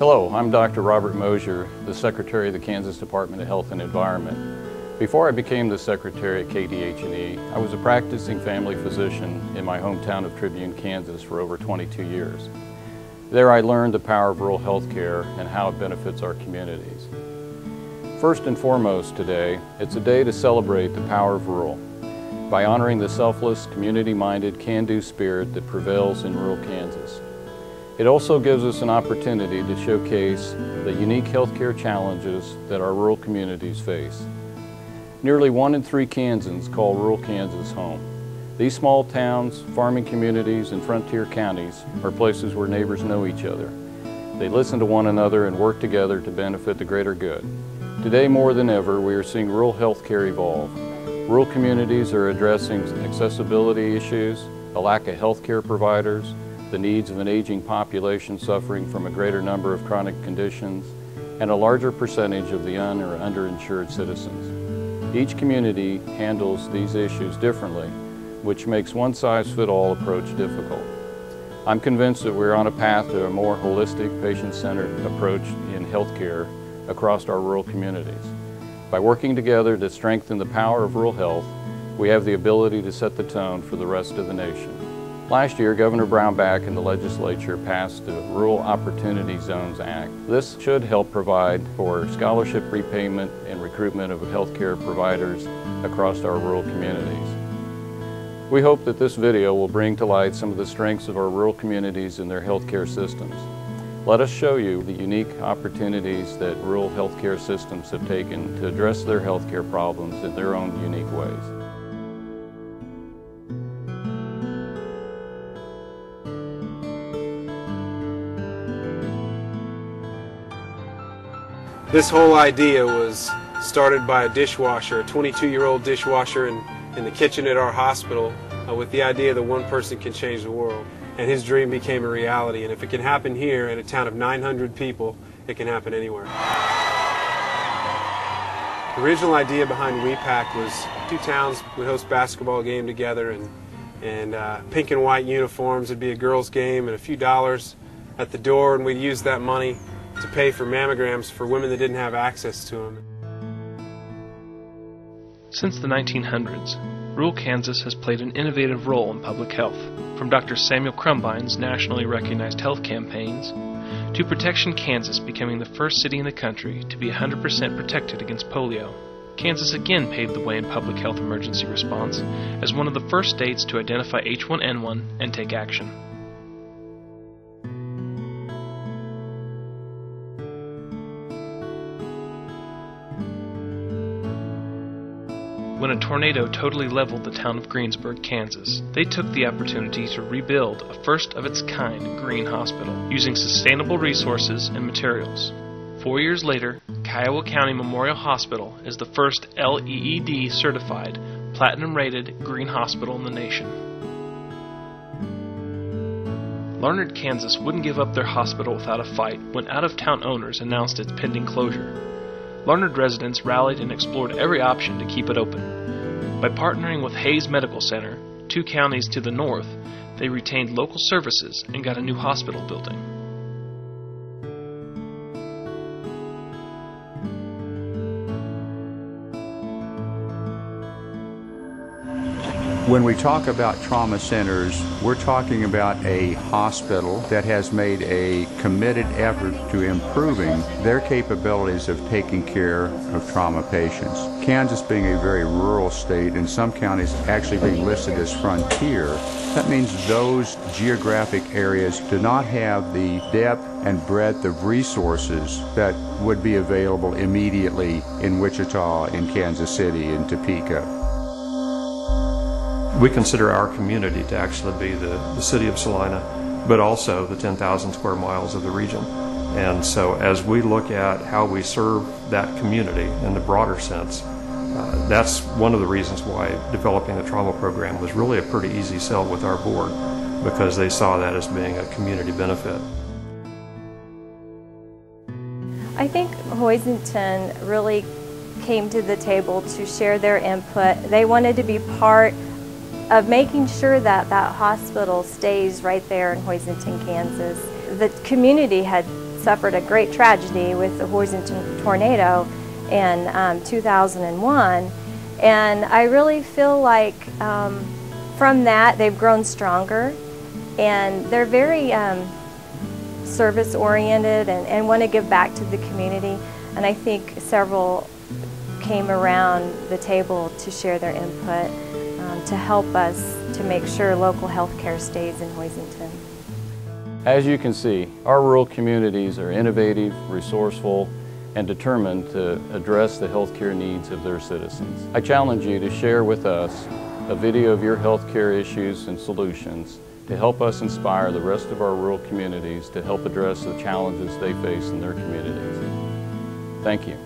Hello, I'm Dr. Robert Moser, the Secretary of the Kansas Department of Health and Environment. Before I became the Secretary at KDHE, I was a practicing family physician in my hometown of Tribune, Kansas for over 22 years. There I learned the power of rural health care and how it benefits our communities. First and foremost today, it's a day to celebrate the power of rural by honoring the selfless, community-minded, can-do spirit that prevails in rural Kansas. It also gives us an opportunity to showcase the unique healthcare challenges that our rural communities face. Nearly 1 in 3 Kansans call rural Kansas home. These small towns, farming communities, and frontier counties are places where neighbors know each other. They listen to one another and work together to benefit the greater good. Today more than ever, we are seeing rural healthcare evolve. Rural communities are addressing accessibility issues, a lack of healthcare providers, the needs of an aging population suffering from a greater number of chronic conditions, and a larger percentage of the or underinsured citizens. Each community handles these issues differently, which makes one-size-fits-all approach difficult. I'm convinced that we're on a path to a more holistic, patient-centered approach in healthcare across our rural communities. By working together to strengthen the power of rural health, we have the ability to set the tone for the rest of the nation. Last year, Governor Brownback and the legislature passed the Rural Opportunity Zones Act. This should help provide for scholarship repayment and recruitment of healthcare providers across our rural communities. We hope that this video will bring to light some of the strengths of our rural communities and their healthcare systems. Let us show you the unique opportunities that rural healthcare systems have taken to address their healthcare problems in their own unique ways. This whole idea was started by a dishwasher, a 22-year-old dishwasher in the kitchen at our hospital, with the idea that one person can change the world. And his dream became a reality. And if it can happen here in a town of 900 people, it can happen anywhere. The original idea behind WePack was 2 towns would host a basketball game together, and pink and white uniforms. It'd be a girls' game and a few dollars at the door, and we'd use that money to pay for mammograms for women that didn't have access to them. Since the 1900s, rural Kansas has played an innovative role in public health, from Dr. Samuel Crumbine's nationally recognized health campaigns to Protection Kansas becoming the first city in the country to be 100% protected against polio. Kansas again paved the way in public health emergency response as one of the first states to identify H1N1 and take action. When a tornado totally leveled the town of Greensburg, Kansas, they took the opportunity to rebuild a first-of-its-kind green hospital using sustainable resources and materials. 4 years later, Kiowa County Memorial Hospital is the first LEED-certified, platinum-rated green hospital in the nation. Larned, Kansas wouldn't give up their hospital without a fight when out-of-town owners announced its pending closure. Larned residents rallied and explored every option to keep it open. By partnering with Hayes Medical Center, 2 counties to the north, they retained local services and got a new hospital building. When we talk about trauma centers, we're talking about a hospital that has made a committed effort to improving their capabilities of taking care of trauma patients. Kansas being a very rural state and some counties actually being listed as frontier, that means those geographic areas do not have the depth and breadth of resources that would be available immediately in Wichita, in Kansas City, in Topeka. We consider our community to actually be the city of Salina, but also the 10,000 square miles of the region. And so as we look at how we serve that community in the broader sense, that's one of the reasons why developing the trauma program was really a pretty easy sell with our board, because they saw that as being a community benefit. I think Hoisington really came to the table to share their input. They wanted to be part of making sure that that hospital stays right there in Hoisington, Kansas. The community had suffered a great tragedy with the Hoisington tornado in 2001. And I really feel like from that they've grown stronger, and they're very service-oriented and want to give back to the community. And I think several came around the table to share their input to help us to make sure local health care stays in Hoisington. As you can see, our rural communities are innovative, resourceful, and determined to address the healthcare needs of their citizens. I challenge you to share with us a video of your healthcare issues and solutions to help us inspire the rest of our rural communities to help address the challenges they face in their communities. Thank you.